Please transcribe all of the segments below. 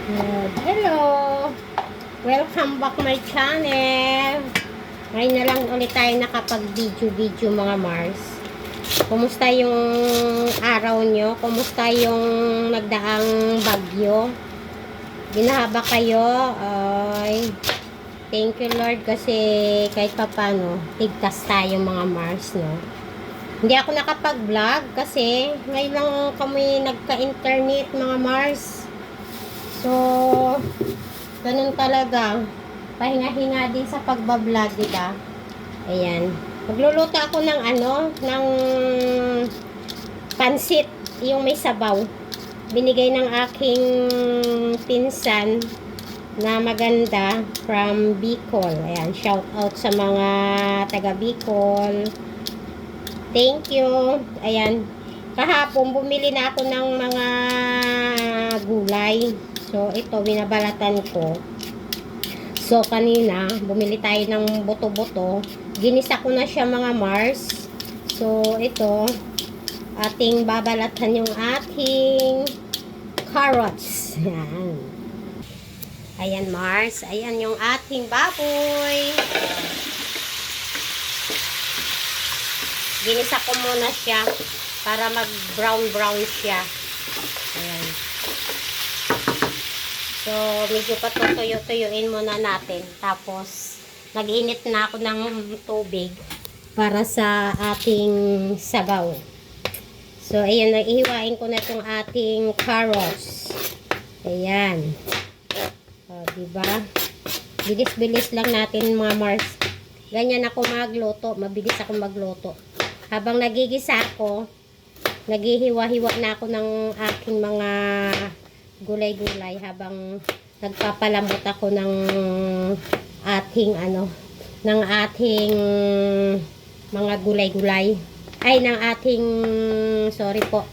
Hello! Welcome back my channel! Ngayon na lang ulit tayo nakapag-video mga Mars. Kumusta yung araw nyo? Kumusta yung nagdaang bagyo? Binahaba kayo? Ay, thank you Lord kasi kahit papano, tigtas tayo mga Mars, no? Hindi ako nakapag-vlog kasi ngayon lang kami nagka-internet mga Mars. So, ganun talaga. Pahinga-hinga din sa pagbablog, diba? Ayan. Magluluto ako ng ng pansit, yung may sabaw. Binigay ng aking pinsan na maganda from Bicol. Ayan, shout out sa mga taga Bicol. Thank you. Ayan. Kahapon, bumili na ako ng mga gulay. So, ito, binabalatan ko. So, kanina, bumili tayo ng buto-buto. Ginisa ko na siya mga Mars. So, ito, ating babalatan yung ating carrots. Ayan. Ayan, Mars. Ayan yung ating baboy. Ginisa ko muna siya para mag-brown-brown siya. Ayan. So, medyo patutuyo-tuyuin muna natin. Tapos, nag-init na ako ng tubig para sa ating sabaw. So, ayan, nag-ihiwain ko na itong ating carrots. Ayan. O, diba? Bilis-bilis lang natin mga Mars. Ganyan ako magluto. Mabilis ako magluto. Habang nagigisa ako, naghihiwa-hiwa na ako ng aking mga gulay-gulay habang nagpapalambot ako ng ating ng ating mga gulay-gulay. Ay, ng ating, sorry po,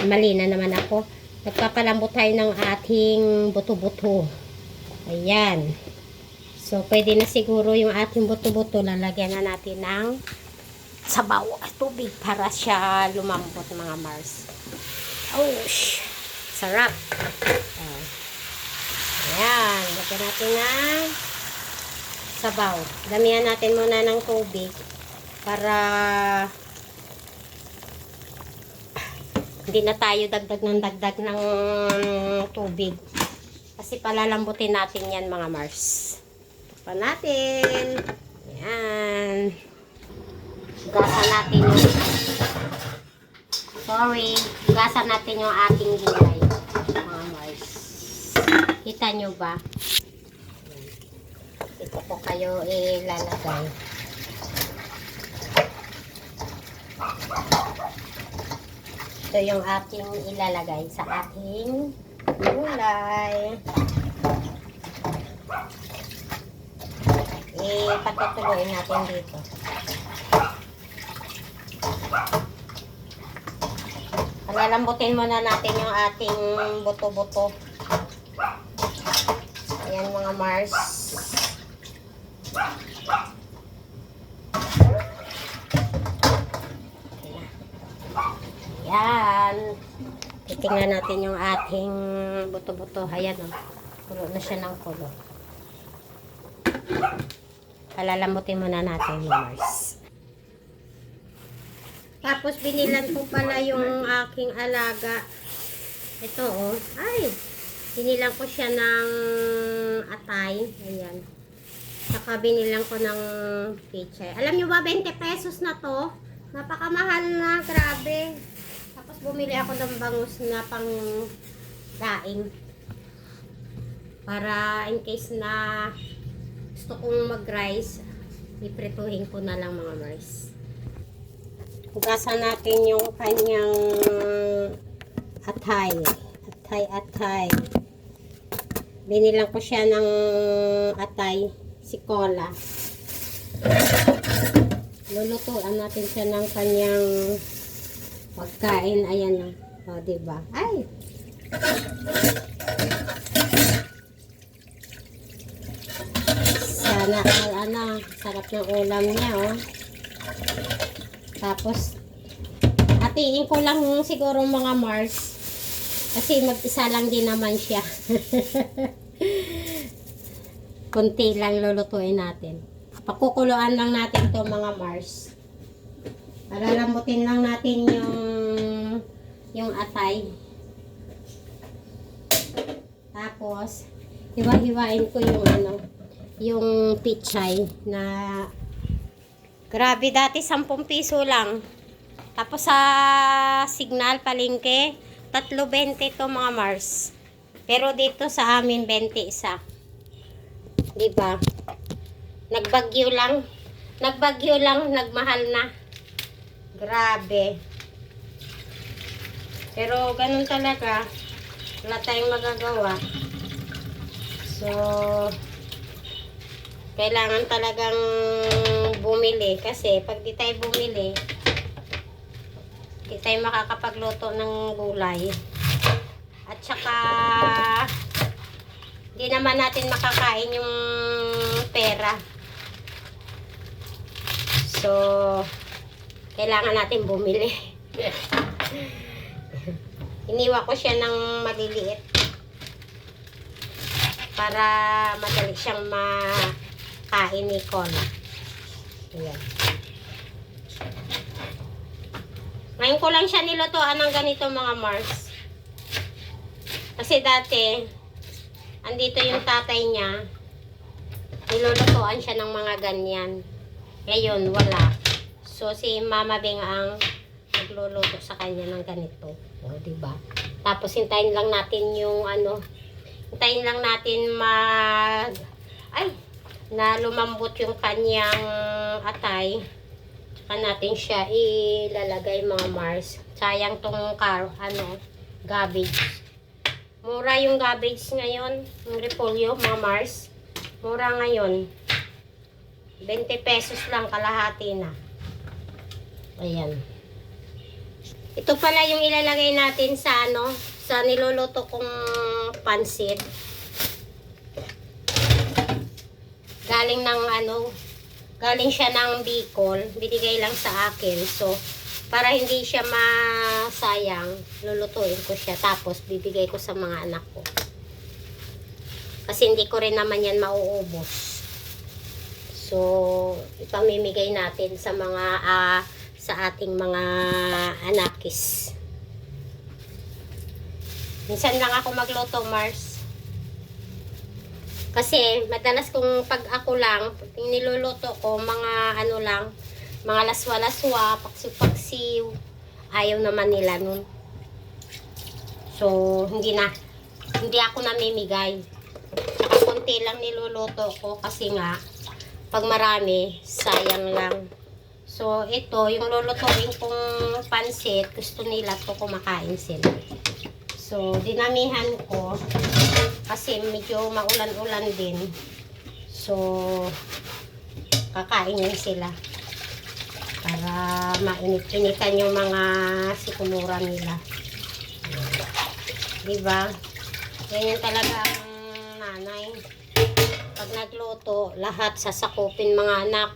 mali na naman ako. Nagpapalambot tayo ng ating buto-buto. Ayan. So, pwede na siguro yung ating buto-buto. Lalagyan na natin ng sabaw at tubig para siya lumambot mga Mars. Oh, sarap. Ayan, lagyan natin ng sabaw. Damihan natin muna ng tubig para hindi na tayo dagdag ng tubig. Kasi palalambutin natin yan mga Mars. Takpan natin. Ayan. Gasan natin yung gasan natin yung ating gulay mga Mars. Kita nyo ba? Ito po kayo ilalagay. Ito yung ating ilalagay sa ating gulay. Patutuloyin natin dito. Palalambutin muna natin yung ating buto-buto. Ayan mga Mars. Ayan. Titingnan natin yung ating buto-buto. Ayan o. Kulo na siya ng kulo. Palalambutin muna natin mga Mars. Tapos binilan ko pala yung aking alaga. Ito oh. Ay! Binilan ko siya ng atay. Ayan. Saka binilan ko ng pechay. Alam nyo ba, 20 pesos na to? Napakamahal na. Grabe. Tapos bumili ako ng bangus na pang daing. Para in case na gusto kong mag-rice, iprituhin ko na lang mga Mars. Hugasan natin yung kanyang atay. Atay. Binilang ko siya ng atay, si Cola. Lulutuan natin siya ng kanyang pagkain. Ayan o. O, diba? Ay! Sana, sarap ng ulam niya, oh. Tapos, hatiin ko lang siguro mga Mars Kasi mag-isa lang din naman siya. Kunti lang lulutuin natin. Pakukuluan lang natin to mga Mars. Palalambutin lang natin yung atay. Tapos, hiwa-hiwain ko yung pichay na grabe dati 10 piso lang. Tapos sa Signal Palengke, 3.20 to mga Mars. Pero dito sa amin 21. 'Di ba? Nagbagyo lang, nagmahal na. Grabe. Pero ganun talaga. Wala tayong magagawa. So, kailangan talagang bumili. Kasi pag di tayo bumili, di tayo makakapagluto ng gulay. At saka, di naman natin makakain yung pera. So, kailangan natin bumili. Iniwa ko siya ng maliliit para madali siyang makain ni Cola. Ayan. Ngayon ko lang siya nilutuan ng ganito mga Mars. Kasi dati, andito yung tatay niya, nilulutuan siya ng mga ganyan. Ngayon, wala. So, si Mama Beng ang nagluluto sa kanya ng ganito. O, diba? Tapos, hintayin lang natin yung hintayin lang natin na lumambot yung kanyang atay. Tsaka natin siya ilalagay mga Mars. Sayang tong cabbage. Mura yung cabbage ngayon. Yung repolyo, mga Mars. Mura ngayon. 20 pesos lang, kalahati na. Ayan. Ito pala yung ilalagay natin sa sa niluluto kong pansit. Galing siya ng Bicol. Binigay lang sa akin. So, para hindi siya masayang, lulutuin ko siya. Tapos, bibigay ko sa mga anak ko. Kasi hindi ko rin naman yan mauubos. So, ipamimigay natin sa mga sa ating mga anakis. Minsan lang ako magluto, Mars. Kasi madalas kung pag ako lang, niluluto ko mga mga laswa-laswa, paksiw-paksiw. Ayaw naman nila nun. So, hindi ako namimigay. Saka konti lang niluluto ko kasi nga pag marami, sayang lang. So, ito, yung lulutuin kong pansit, gusto nila to kumakain sila. So, dinamihan ko kasi medyo maulan-ulan din. So, kakainin sila para mainit-initan yung mga sikumura nila. Diba? Ganyan talaga ang nanay. Pag nagluto, lahat sasakupin mga anak.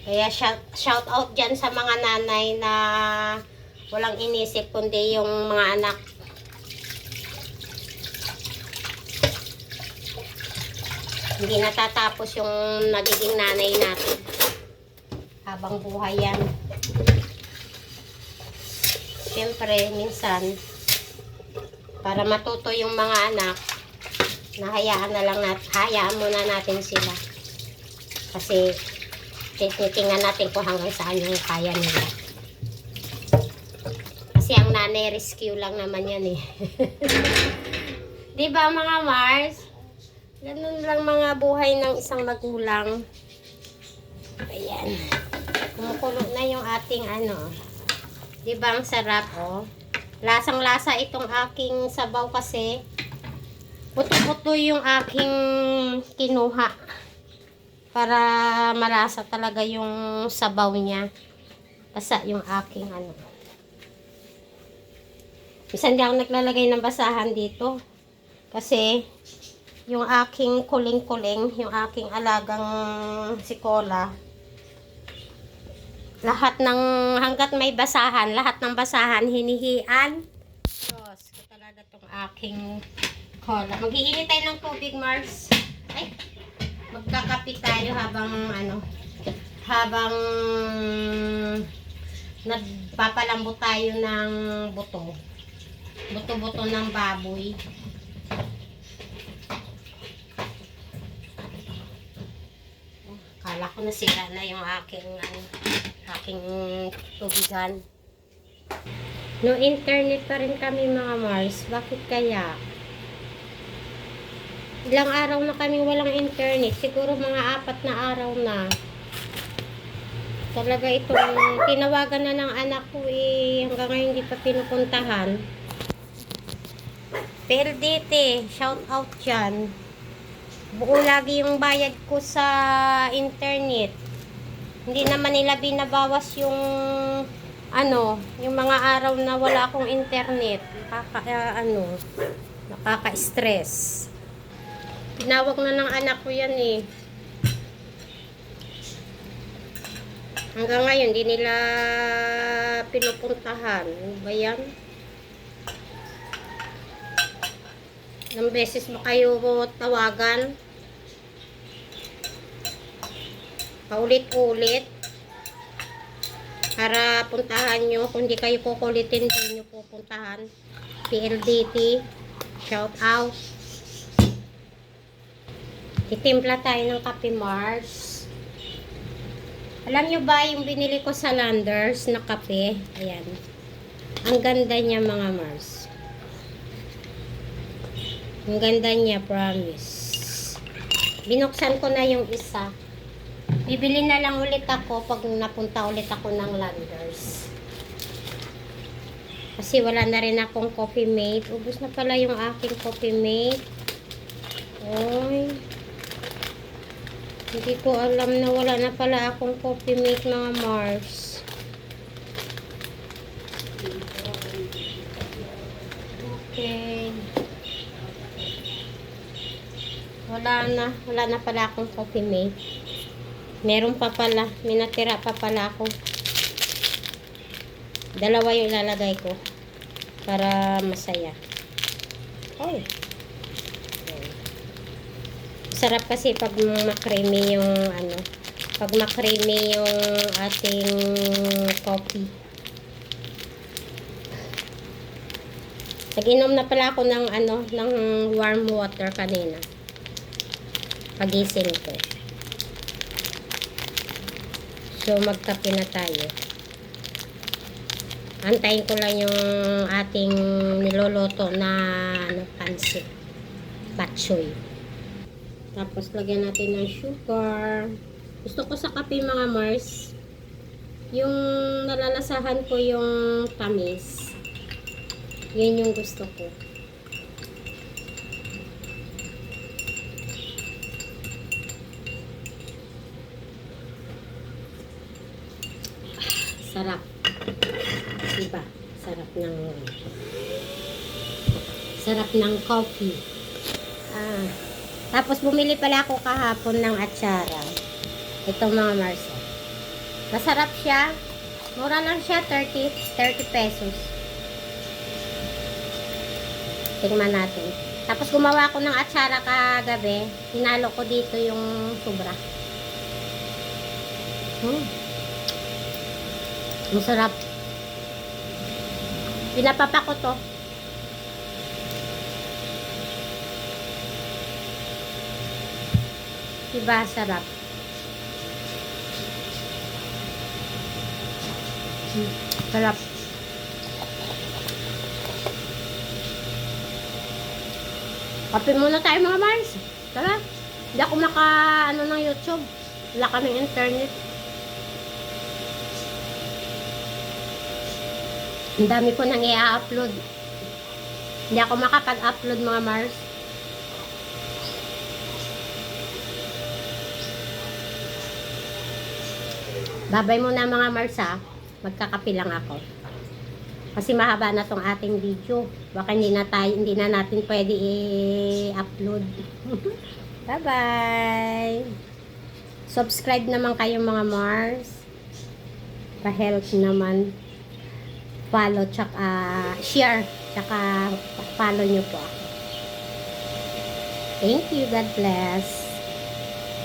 Kaya shout out dyan sa mga nanay na walang inisip kundi yung mga anak. Hindi natatapos yung nagiging nanay natin. Habang buhay yan. Siyempre, minsan, para matuto yung mga anak, hayaan muna natin sila. Kasi, titingnan natin kung hanggang saan yung kaya nila. Kasi ang nanay rescue lang naman yan eh. Diba mga Mars? Ganun lang mga buhay ng isang magulang. Ayan. Kumukulo na yung ating Diba ang sarap oh. Lasang-lasa itong aking sabaw kasi puto-puto yung aking kinuha. Para malasa talaga yung sabaw niya. Basa yung aking Minsan di ako naglalagay ng basahan dito. Kasi yung aking kuling-kuling, yung aking alagang si Cola, Lahat ng, hanggat may basahan, lahat ng basahan, hinihian. Diyos ko talaga itong aking cola. Mag-iinit tayo ng tubig, Mars. Ay, magkakape tayo habang nagpapalambot tayo ng buto. Buto-buto ng baboy. Kala ko nasira na yung aking tubigan. No internet pa rin kami mga Mars. Bakit kaya? Ilang araw na kami walang internet. Siguro mga 4 na araw na. Talaga itong tinawagan na ng anak ko hanggang ngayon hindi pa pinupuntahan. PLDT, shout out dyan. Buo lagi yung bayad ko sa internet. Hindi naman nila binabawas yung yung mga araw na wala akong internet. Nakaka-stress. Tinawag na ng anak ko yan eh. Hanggang ngayon, hindi nila pinupuntahan. Ano ba yan? Ilang beses ba kayo tawagan? Paulit-ulit. Para puntahan nyo. Kung di kayo kukulitin, hindi nyo pupuntahan. PLDT. Shout out. Titimpla tayo ng kape Mars. Alam nyo ba yung binili ko sa Landers na kape? Ayan. Ang ganda niya mga Mars. Ang ganda niya, promise. Binuksan ko na yung isa. Bibili na lang ulit ako pag napunta ulit ako ng Landers. Kasi wala na rin akong coffee mate. Ubus na pala yung aking coffee mate. Oy. Hindi ko alam na wala na pala akong coffee mate mga Mars. Okay. Wala na pala akong coffee mate. Meron pa pala, may natira pa pala ako. Dalawa yung ilalagay ko para masaya. Oh. Sarap kasi pag makremi yung pag makremi yung ating coffee. Nag-inom na pala ako ng ng warm water kanina. Pagising ko. So magkape na tayo. Antayin ko lang yung ating niloloto na pansit. Patsoy. Tapos lagyan natin ng sugar. Gusto ko sa kape mga Mars, yung nalalasahan ko yung tamis. Yan yung gusto ko. Sarap. Diba? Sarap ng coffee. Tapos bumili pala ako kahapon ng atsara. Ito mga Mars. Masarap siya. Mura lang siya, 30 pesos. Tingnan natin. Tapos gumawa ako ng atsara kagabi. Hinalo ko dito yung sobra. Masarap. Pinapapa ko to. Diba, sarap. Sarap. Kape muna tayo mga Mars. Tara. Hindi ako ng YouTube. Wala kaming internet. Ang dami ko nang i-upload. Hindi ako makapag-upload mga Mars. Babay muna mga Mars ha. Magkakape lang ako. Kasi mahaba na tong ating video. Baka hindi na natin pwede i-upload. Bye-bye. Subscribe naman kayo mga Mars. pa-help naman, follow, tsaka share, tsaka follow nyo po ako. Thank you. God bless.